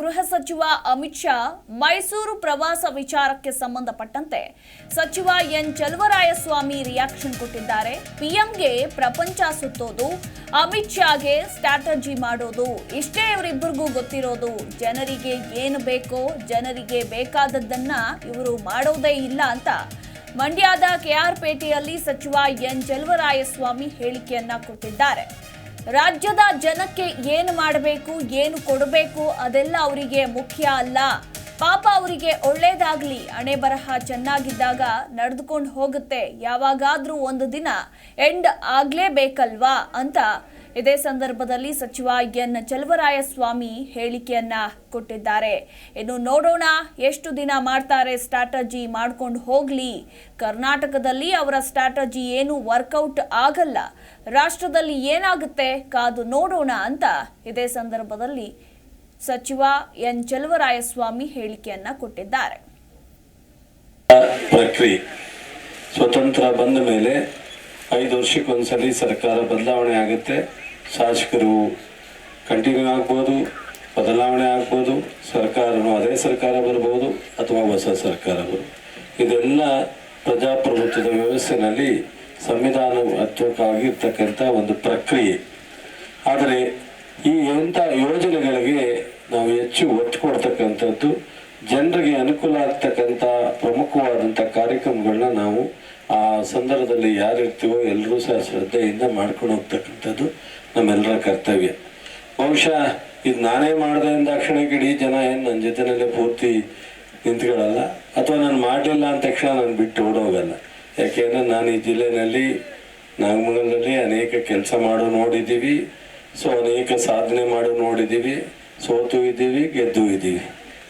ಗೃಹ ಸಚಿವ ಅಮಿತ್ ಶಾ ಮೈಸೂರು ಪ್ರವಾಸ ವಿಚಾರಕ್ಕೆ ಸಂಬಂಧಪಟ್ಟಂತೆ ಸಚಿವ ಎನ್ ಚಲುವರಾಯಸ್ವಾಮಿ ರಿಯಾಕ್ಷನ್ ಕೊಟ್ಟಿದ್ದಾರೆ. ಪಿಎಂಗೆ ಪ್ರಪಂಚ ಸುತ್ತೋದು, ಅಮಿತ್ ಶಾಗೆ ಸ್ಟ್ರಾಟಜಿ ಮಾಡೋದು, ಇಷ್ಟೇ ಇವರಿಬ್ಬರಿಗೂ ಗೊತ್ತಿರೋದು. ಜನರಿಗೆ ಏನು ಬೇಕೋ, ಜನರಿಗೆ ಬೇಕಾದದ್ದನ್ನ ಇವರು ಮಾಡೋದೇ ಇಲ್ಲ ಅಂತ ಮಂಡ್ಯದ ಕೆಆರ್ಪೇಟೆಯಲ್ಲಿ ಸಚಿವ ಎನ್ ಚಲುವರಾಯಸ್ವಾಮಿ ಹೇಳಿಕೆಯನ್ನ ಕೊಟ್ಟಿದ್ದಾರೆ. ರಾಜ್ಯದ ಜನಕ್ಕೆ ಏನು ಮಾಡಬೇಕು, ಏನು ಕೊಡಬೇಕು ಅದೆಲ್ಲ ಅವರಿಗೆ ಮುಖ್ಯ ಅಲ್ಲ. ಪಾಪ ಅವರಿಗೆ ಒಳ್ಳೇದಾಗ್ಲಿ, ಹಣೆ ಬರಹ ಚೆನ್ನಾಗಿದ್ದಾಗ ನಡೆದುಕೊಂಡು ಹೋಗುತ್ತೆ, ಯಾವಾಗಾದ್ರೂ ಒಂದು ದಿನ ಎಂಡ್ ಆಗ್ಲೇಬೇಕಲ್ವಾ ಅಂತ ಇದೇ ಸಂದರ್ಭದಲ್ಲಿ ಸಚಿವ ಎನ್ ಚಲುವರಾಯಸ್ವಾಮಿ ಹೇಳಿಕೆಯನ್ನ ಕೊಟ್ಟಿದ್ದಾರೆ. ಇನ್ನು ನೋಡೋಣ ಎಷ್ಟು ದಿನ ಮಾಡ್ತಾರೆ ಸ್ಟ್ರಾಟಜಿ, ಮಾಡ್ಕೊಂಡು ಹೋಗ್ಲಿ. ಕರ್ನಾಟಕದಲ್ಲಿ ಅವರ ಸ್ಟ್ರಾಟಜಿ ಏನು ವರ್ಕೌಟ್ ಆಗಲ್ಲ, ರಾಷ್ಟ್ರದಲ್ಲಿ ಏನಾಗುತ್ತೆ ಕಾದು ನೋಡೋಣ ಅಂತ ಇದೇ ಸಂದರ್ಭದಲ್ಲಿ ಸಚಿವ ಎನ್ ಚಲುವರಾಯಸ್ವಾಮಿ ಹೇಳಿಕೆಯನ್ನ ಕೊಟ್ಟಿದ್ದಾರೆ. ಪ್ರಕ್ರಿಯೆ ಸ್ವತಂತ್ರ ಬಂದ ಮೇಲೆ 5 ವರ್ಷಕ್ಕೊಂದ್ಸಲಿ ಸರ್ಕಾರ ಬದಲಾವಣೆ ಆಗುತ್ತೆ. ಶಾಸಕರು ಕಂಟಿನ್ಯೂ ಆಗ್ಬೋದು, ಬದಲಾವಣೆ ಆಗ್ಬೋದು, ಸರ್ಕಾರನು ಅದೇ ಸರ್ಕಾರ ಬರ್ಬೋದು ಅಥವಾ ಹೊಸ ಸರ್ಕಾರ ಬರ್ಬೋದು. ಇದೆಲ್ಲ ಪ್ರಜಾಪ್ರಭುತ್ವದ ವ್ಯವಸ್ಥೆಯಲ್ಲಿ ಸಂವಿಧಾನಾತ್ಮಕವಾಗಿರ್ತಕ್ಕಂಥ ಒಂದು ಪ್ರಕ್ರಿಯೆ. ಆದರೆ ಈ ಎಂಥ ಯೋಜನೆಗಳಿಗೆ ನಾವು ಹೆಚ್ಚು ಒತ್ತು ಕೊಡ್ತಕ್ಕಂಥದ್ದು, ಜನರಿಗೆ ಅನುಕೂಲ ಆಗ್ತಕ್ಕಂಥ ಪ್ರಮುಖವಾದಂಥ ಕಾರ್ಯಕ್ರಮಗಳನ್ನ ನಾವು ಆ ಸಂದರ್ಭದಲ್ಲಿ ಯಾರಿರ್ತೀವೋ ಎಲ್ಲರೂ ಸಹ ಶ್ರದ್ಧೆಯಿಂದ ಮಾಡ್ಕೊಂಡು ಹೋಗ್ತಕ್ಕಂಥದ್ದು ನಮ್ಮೆಲ್ಲರ ಕರ್ತವ್ಯ. ಬಹುಶಃ ಇದು ನಾನೇ ಮಾಡಿದೆ ಅಂದಾಕ್ಷಣ ಇಡೀ ಜನ ಏನು ನನ್ನ ಜೊತೆನಲ್ಲೇ ಪೂರ್ತಿ ನಿಂತ್ಕೊಳ್ಳಲ್ಲ, ಅಥವಾ ನಾನು ಮಾಡಲಿಲ್ಲ ಅಂದ ತಕ್ಷಣ ನಾನು ಬಿಟ್ಟು ಓಡೋಗಲ್ಲ. ಯಾಕೆಂದರೆ ನಾನು ಈ ಜಿಲ್ಲೆಯಲ್ಲಿ ನಾಗಮಂಗಲದಲ್ಲಿ ಅನೇಕ ಕೆಲಸ ಮಾಡೋ ನೋಡಿದ್ದೀವಿ, ಅನೇಕ ಸಾಧನೆ ಮಾಡೋ ನೋಡಿದ್ದೀವಿ, ಸೋತು ಇದ್ದೀವಿ, ಗೆದ್ದು ಇದ್ದೀವಿ.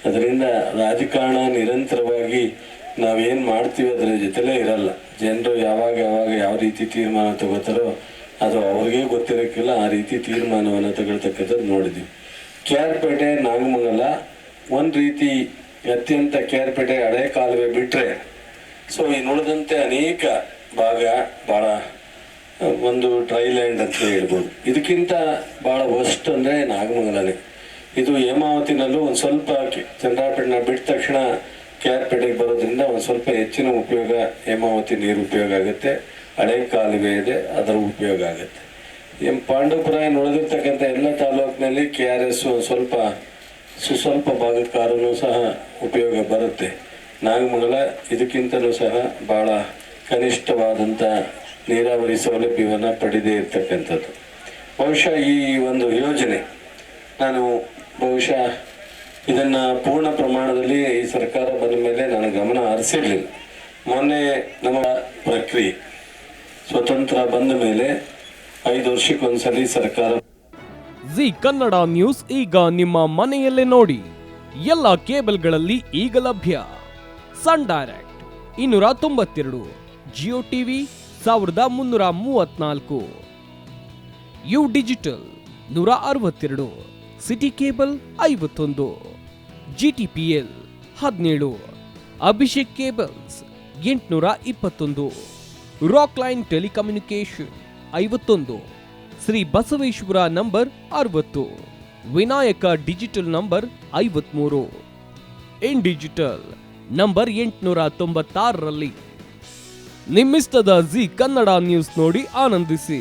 ಅದರಿಂದ ರಾಜಕಾರಣ ನಿರಂತರವಾಗಿ ನಾವೇನು ಮಾಡ್ತೀವಿ ಅದರ ಜೊತೆಲೇ ಇರಲ್ಲ. ಜನರು ಯಾವಾಗ ಯಾವ ರೀತಿ ತೀರ್ಮಾನ ತಗೋತಾರೋ ಅದು ಅವ್ರಿಗೆ ಗೊತ್ತಿರೋಕ್ಕಿಲ್ಲ, ಆ ರೀತಿ ತೀರ್ಮಾನವನ್ನು ತಗೊಳ್ತಕ್ಕಂಥದ್ದು ನೋಡಿದ್ವಿ. ಕೆಆರ್ಪೇಟೆ ನಾಗಮಂಗಲ ಒಂದು ರೀತಿ ಅತ್ಯಂತ ಕೆಆರ್ಪೇಟೆ ಹಳೆ ಕಾಲುವೆ ಬಿಟ್ಟರೆ ಇನ್ನುಳಿದಂತೆ ಅನೇಕ ಭಾಗ ಭಾಳ ಒಂದು ಡ್ರೈ ಲ್ಯಾಂಡ್ ಅಂತ ಹೇಳ್ಬೋದು. ಇದಕ್ಕಿಂತ ಭಾಳ ವರ್ಸ್ಟ್ ಅಂದರೆ ನಾಗಮಂಗಲನೇ. ಇದು ಹೇಮಾವತಿನಲ್ಲೂ ಒಂದು ಸ್ವಲ್ಪ ಚಂದ್ರಾಪೇಟೆನ ಬಿಟ್ಟ ತಕ್ಷಣ ಕೆಆರ್ಪೇಟೆಗೆ ಬರೋದ್ರಿಂದ ಒಂದು ಸ್ವಲ್ಪ ಹೆಚ್ಚಿನ ಉಪಯೋಗ ಹೇಮಾವತಿ ನೀರು ಉಪಯೋಗ ಆಗುತ್ತೆ. ಹಳೆ ಕಾಲುವೆ ಇದೆ, ಅದರ ಉಪಯೋಗ ಆಗುತ್ತೆ. ಪಾಂಡವಪುರ ಉಳಿದಿರ್ತಕ್ಕಂಥ ಎಲ್ಲ ತಾಲೂಕಿನಲ್ಲಿ KRS ಸ್ವಲ್ಪ ಭಾಗಕ್ಕಾರೂ ಸಹ ಉಪಯೋಗ ಬರುತ್ತೆ. ನಾಗಮಂಗಲ ಇದಕ್ಕಿಂತಲೂ ಸಹ ಭಾಳ ಕನಿಷ್ಠವಾದಂಥ ನೀರಾವರಿ ಸೌಲಭ್ಯವನ್ನು ಪಡೆದೇ ಇರ್ತಕ್ಕಂಥದ್ದು. ಬಹುಶಃ ಈ ಒಂದು ಯೋಜನೆ ನಾನು ಇದನ್ನು ಪೂರ್ಣ ಪ್ರಮಾಣದಲ್ಲಿ ಈ ಸರ್ಕಾರ ಬಂದ ಮೇಲೆ ನಾನು ಗಮನ ಹರಿಸಿರಲಿಲ್ಲ. ಮೊನ್ನೆ ನಮ್ಮ ಪ್ರಕ್ರಿಯೆ ಸ್ವತಂತ್ರ ಬಂದ ಮೇಲೆ 5 ವರ್ಷಕ್ಕೊಂದ್ಸಲಿ ಸರ್ಕಾರ. ಜಿ ಕನ್ನಡ ನ್ಯೂಸ್ ಈಗ ನಿಮ್ಮ ಮನೆಯಲ್ಲೇ ನೋಡಿ. ಎಲ್ಲ ಕೇಬಲ್ಗಳಲ್ಲಿ ಈಗ ಲಭ್ಯ. Sun Direct 292, Jio TV 1334, U digital 162, City Cable 51, GTPL 17, Abhishek cables 821, Rockline telecommunication 51, Shri Basaveshwara number 60, Vinayaka digital number 53, in digital number 896ರಲ್ಲಿ. ನಿಮ್ಮಿಸ್ತದ ಜಿ ಕನ್ನಡ ನ್ಯೂಸ್ ನೋಡಿ ಆನಂದಿಸಿ.